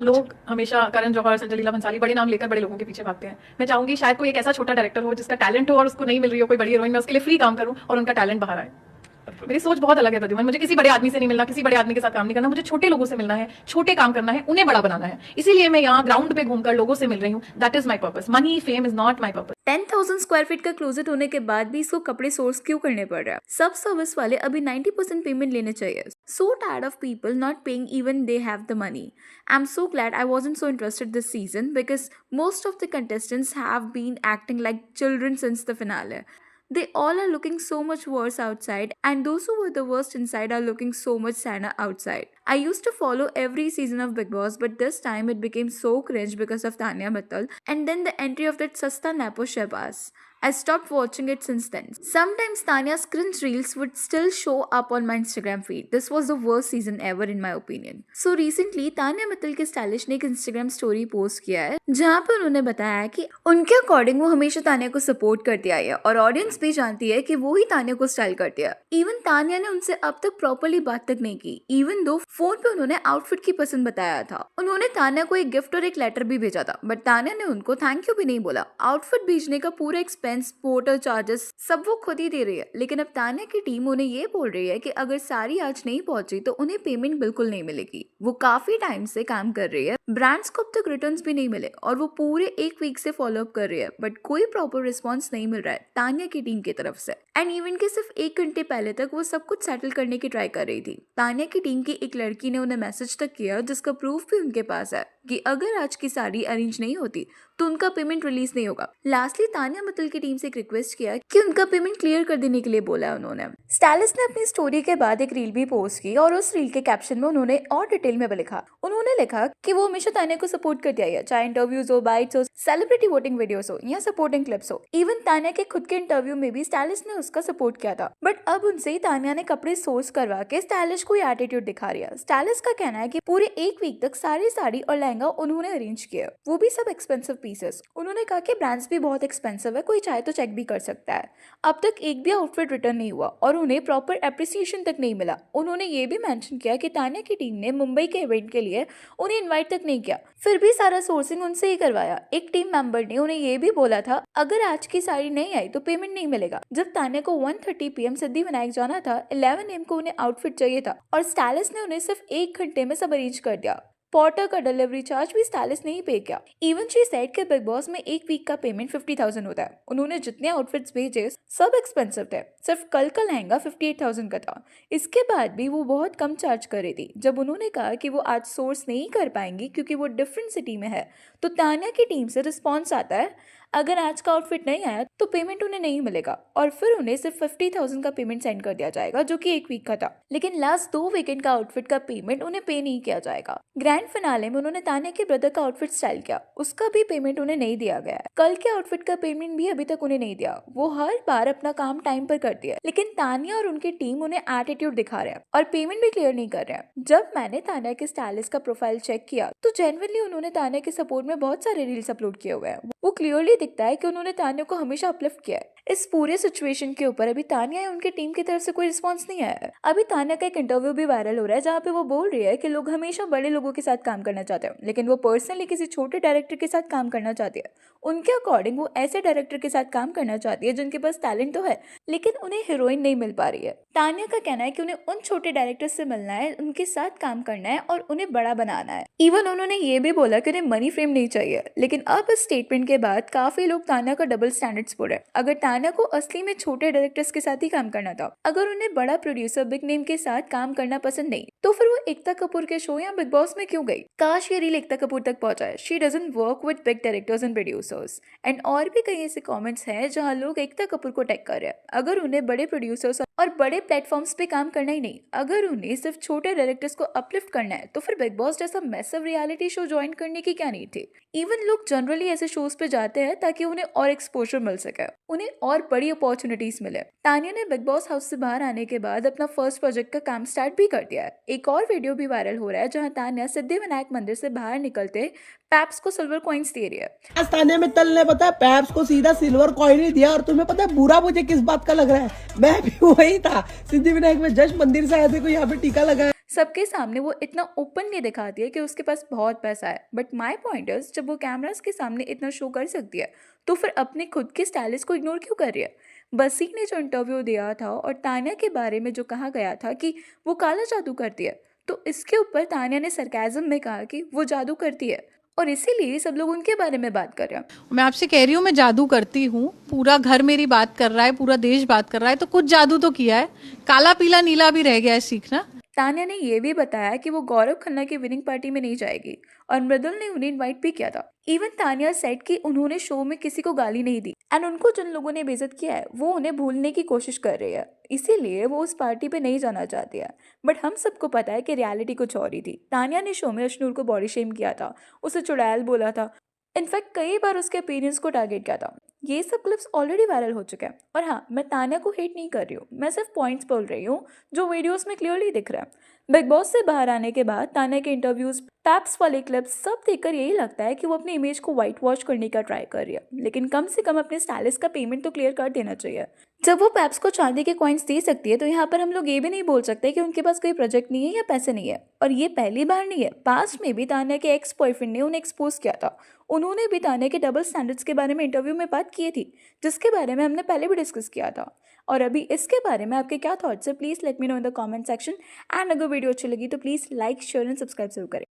लोग हमेशा करण जौहर, संजय लीला भंसाली बड़े नाम लेकर बड़े लोगों के पीछे भागते हैं। मैं चाहूंगी शायद कोई एक ऐसा छोटा डायरेक्टर हो जिसका टैलेंट हो और उसको नहीं मिल रही हो कोई बड़ी हीरोइन, मैं उसके लिए फ्री काम करूं और उनका टैलेंट बाहर आए। मेरी सोच बहुत अलग है प्रद्युमन, मुझे किसी बड़े आदमी से नहीं मिलना, किसी बड़े आदमी के साथ काम नहीं करना, मुझे छोटे लोगों से मिलना है, छोटे काम करना है, उन्हें बड़ा बनाना है। इसीलिए मैं यहाँ ग्राउंड पे घूमकर लोगों से मिल रही हूँ। That is my purpose. Money fame is not my purpose. 10,000 square feet का क्लोजेट होने के बाद भी इसको कपड़े सोर्स क्यों करने पड़ रहा है? सब सर्विस वाले अभी 90% पेमेंट लेने चाहिए। So tired of people not paying even they have the money. I'm so glad I wasn't so interested this season because most of the contestants have been acting like children since the finale. They all are looking so much worse outside, and those who were the worst inside are looking so much sadder outside. I used to follow every season of Big Boss, but this time it became so cringe because of Tanya Mittal and then the entry of that Sasta Napo Shehbaz. I stopped watching it since then. Sometimes Tanya's cringe reels would still show up on my Instagram feed. This was the worst season ever in my opinion. So recently, Tanya Mittal के stylish ने एक Instagram story post किया है जहाँ पर उन्होंने बताया है कि उनके अकॉर्डिंग वो हमेशा तानिया को सपोर्ट करती आई है और ऑडियंस भी जानती है कि वो ही तानिया को स्टाइल करती है। इवन तानिया ने उनसे अब तक प्रॉपरली बात तक नहीं की, इवन दो फोन पे उन्होंने आउटफिट की पसंद बताया था। उन्होंने तानिया को एक गिफ्ट और एक लेटर भी भेजा था, बट तानिया ने उनको थैंक यू भी नहीं बोला। आउटफिट भेजने का पूरा एक्सपेंस, पोर्टल चार्जेस सब वो खुद ही दे रही है। लेकिन अब तानिया की टीम उन्हें ये बोल रही है कि अगर सारी आज नहीं पहुंची तो उन्हें पेमेंट बिल्कुल नहीं मिलेगी। वो काफी टाइम से काम कर रही है, ब्रांड्स को अब तक रिटर्न्स भी नहीं मिले और वो पूरे एक वीक से फॉलो अप कर रही है, बट कोई प्रॉपर रिस्पॉन्स नहीं मिल रहा है तानिया की टीम की तरफ से। एंड इवन के सिर्फ 1 घंटे पहले तक वो सब कुछ सेटल करने की ट्राई कर रही थी। तानिया की टीम की एक लड़की ने उन्हें मैसेज तक किया जिसका प्रूफ भी उनके पास है कि अगर आज की साड़ी अरेंज नहीं होती तो उनका पेमेंट रिलीज नहीं होगा। लास्टली तानिया मित्तल की टीम से एक रिक्वेस्ट किया कि उनका पेमेंट क्लियर कर देने के लिए बोला है उन्होंने। स्टाइलिस्ट ने अपनी स्टोरी के बाद एक रील भी पोस्ट की और उस रील के कैप्शन में उन्होंने और डिटेल में लिखा। उन्होंने लिखा कि वो हमेशा तानिया को सपोर्ट करती आई है, चाहे इंटरव्यूज हो, बाइट्स हो, सेलिब्रिटी वोटिंग वीडियोस हो या सपोर्टिंग क्लिप्स हो। इवन तानिया के खुद के इंटरव्यू में भी स्टाइलिस्ट ने उसका सपोर्ट किया था, बट अब उनसे तानिया ने कपड़े सोर्स करवा के स्टाइलिस्ट को एटीट्यूड दिखा रही है। स्टाइलिस्ट का कहना है कि पूरे एक वीक तक सारी साड़ी और लहंगा उन्होंने अरेंज किया, वो भी सब एक्सपेंसिव पीसेस। उन्होंने कहा कि ब्रांड्स भी बहुत एक्सपेंसिव है, कोई चाहे तो चेक भी कर सकता है। अब तक एक भी आउटफिट रिटर्न नहीं हुआ और उन्हें प्रॉपर एप्रिसिएशन तक नहीं मिला। उन्होंने ये भी मेंशन किया कि तानिया की टीम ने मुंबई के इवेंट के लिए उन्हें इनवाइट तक नहीं किया, फिर भी सारा सोर्सिंग उनसे ही करवाया। एक टीम मेंबर ने उन्हें ये भी बोला था अगर आज की साड़ी नहीं आई तो पेमेंट नहीं मिलेगा। जब तानिया को 1:30 PM सिद्धिविनायक जाना था, 11 AM को उन्हें आउटफिट चाहिए था और स्टाइलिस्ट ने उन्हें सिर्फ 1 घंटे में सब अरेंज कर दिया। पोर्टर का डिलीवरी चार्ज भी स्टाइलिस्ट ने ही पे किया। इवन शी सेड के बिग बॉस में एक वीक का पेमेंट 50,000 होता है। उन्होंने जितने आउटफिट्स भेजे सब एक्सपेंसिव थे, सिर्फ कल का लहंगा 58,000 का था। इसके बाद भी वो बहुत कम चार्ज कर रही थी। जब उन्होंने कहा कि वो आज सोर्स नहीं कर पाएंगी क्योंकि वो डिफरेंट सिटी में है, तो तानिया की टीम से रिस्पॉन्स आता है अगर आज का आउटफिट नहीं आया तो पेमेंट उन्हें नहीं मिलेगा और फिर उन्हें सिर्फ 50,000 का पेमेंट सेंड कर दिया जाएगा जो कि एक वीक का था। लेकिन लास्ट 2 वीकेंड का आउटफिट का पेमेंट उन्हें पे नहीं किया जाएगा। ग्रैंड फिनाले में उन्होंने तानिया के ब्रदर का आउटफिट स्टाइल किया, उसका भी पेमेंट उन्हें नहीं दिया गया है। कल के आउटफिट का पेमेंट भी अभी तक उन्हें नहीं दिया। वो हर बार अपना काम टाइम पर करती है, लेकिन तानिया और उनकी टीम उन्हें एटीट्यूड दिखा रहे हैं और पेमेंट भी क्लियर नहीं कर रहे हैं। जब मैंने तानिया के स्टाइलिस्ट का प्रोफाइल चेक किया तो जेन्युइनली उन्होंने तानिया के सपोर्ट में बहुत सारे रील्स अपलोड किए हुए हैं। वो क्लियरली दिखता है कि उन्होंने तानिया को हमेशा अपलिफ्ट किया है। इस पूरे सिचुएशन के ऊपर अभी तानिया या उनकी टीम की तरफ से कोई रिस्पांस नहीं आया है। अभी तानिया का एक इंटरव्यू भी वायरल हो रहा है जहाँ पे वो बोल रही है कि लोग हमेशा बड़े लोगों के साथ काम करना चाहते हैं, लेकिन वो पर्सनली किसी छोटे डायरेक्टर के साथ काम करना चाहती है। उनके अकॉर्डिंग वो ऐसे डायरेक्टर के साथ काम करना चाहती है जिनके पास टैलेंट तो है लेकिन उन्हें हीरोइन नहीं मिल पा रही है। तानिया का कहना है कि उन्हें उन छोटे डायरेक्टर से मिलना है, उनके साथ काम करना है और उन्हें बड़ा बनाना है। इवन उन्होंने ये भी बोला कि उन्हें मनी फ्रेम नहीं चाहिए। लेकिन अब इस स्टेटमेंट के बाद काफी लोग तानिया का डबल स्टैंडर्ड्स बोल रहे हैं। अगर तानिया को असली में छोटे डायरेक्टर्स के साथ ही काम करना था, अगर उन्हें बड़ा प्रोड्यूसर बिग नेम के साथ काम करना पसंद नहीं, तो फिर वो एकता कपूर के शो या बिग बॉस में क्यों गई? काश ये रील एकता कपूर तक पहुंचा है। She doesn't work with big directors and producers. And और भी कई ऐसे कमेंट्स हैं जहां लोग एकता कपूर को टैग कर रहे हैं। अगर उन्हें बड़े प्रोड्यूसर्स और बड़े प्लेटफॉर्म्स पे काम करना ही नहीं, अगर उन्हें सिर्फ छोटे डायरेक्टर्स को अपलिफ्ट करना है, तो फिर बिग बॉस जैसा मैसिव रियलिटी शो ज्वाइन करने की क्या नीड थी? इवन लोग जनरली ऐसे शोज पे जाते हैं ताकि उन्हें और एक्सपोजर मिल सके, उन्हें और बड़ी अपॉर्चुनिटीज मिले। तानिया ने बिग बॉस हाउस से बाहर आने के बाद अपना फर्स्ट प्रोजेक्ट का काम स्टार्ट भी कर दिया है। एक और वीडियो भी वायरल हो रहा है जहां तानिया सिद्धिविनायक मंदिर से बाहर निकलते पैप्स को सिल्वर कॉइन्स दे रही है। तानिया मित्तल ने पता है पैप्स को सीधा सिल्वर कॉइन ही दिया। और तुम्हें पता है बुरा मुझे किस बात का लग रहा है? मैं भी वही था, सिद्धिविनायक में जस्ट मंदिर से आए थे, कोई यहाँ पे टीका लगा है। सबके सामने वो इतना ओपनली दिखाती है कि उसके पास बहुत पैसा है, बट माई पॉइंट इज जब वो कैमरास के सामने इतना शो कर सकती है तो फिर अपने खुद के स्टाइलिस्ट को इग्नोर क्यों कर रही है। बसी ने जो इंटरव्यू दिया था और तान्या के बारे में जो कहा गया था कि वो काला जादू करती है, तो इसके ऊपर तान्या ने सरकाज़म में कहा कि वो जादू करती है और इसीलिए सब लोग उनके बारे में बात कर रहे हैं। मैं आपसे कह रही हूँ मैं जादू करती हूँ, पूरा घर मेरी बात कर रहा है, पूरा देश बात कर रहा है, तो कुछ जादू तो किया है। काला पीला नीला भी रह गया है सीखना। तान्या ने यह भी बताया कि वो गौरव खन्ना की विनिंग पार्टी में नहीं जाएगी और मृदुल ने उन्हें इनवाइट भी किया था। इवन तान्या सेट कि उन्होंने शो में किसी को गाली नहीं दी एंड उनको जिन लोगों ने बेइज्जत किया है वो उन्हें भूलने की कोशिश कर रही है, इसीलिए वो उस पार्टी पे नहीं जाना चाहती है। बट हम सबको पता है कि रियलिटी कुछ और ही थी। तान्या ने शो में अशनूर को बॉडी शेम किया था, उसे चुड़ैल बोला था, इनफैक्ट कई बार उसके अपीयरेंस को टारगेट किया था। ये सब क्लिप्स ऑलरेडी वायरल हो चुके हैं। और हाँ, मैं तान्या को हेट नहीं कर रही हूँ, मैं सिर्फ पॉइंट्स बोल रही हूँ जो वीडियोस में क्लियरली दिख रहा है। बिग बॉस से बाहर आने के बाद तान्या के इंटरव्यूज, पैप्स वाले क्लिप्स सब देखकर यही लगता है कि वो अपनी इमेज को वाइट वॉश करने का ट्राई कर रही है, लेकिन कम से कम अपने स्टाइलिस्ट का पेमेंट तो क्लियर कर देना चाहिए। जब वो पैप्स को चांदी के कॉइन्स दे सकती है तो यहाँ पर हम लोग ये भी नहीं बोल सकते कि उनके पास कोई प्रोजेक्ट नहीं है या पैसे नहीं है। और ये पहली बार नहीं है, पास्ट में भी तान्या के एक्स बॉयफ्रेंड ने उन्हें एक्सपोज किया था। उन्होंने भी तान्या के डबल स्टैंडर्ड्स के बारे में इंटरव्यू में बात की थी, जिसके बारे में हमने पहले भी डिस्कस किया था। और अभी इसके बारे में आपके क्या थॉट्स है, please let me know in the comment section. And अगर वीडियो अच्छी लगी तो please like share and subscribe जरूर करें।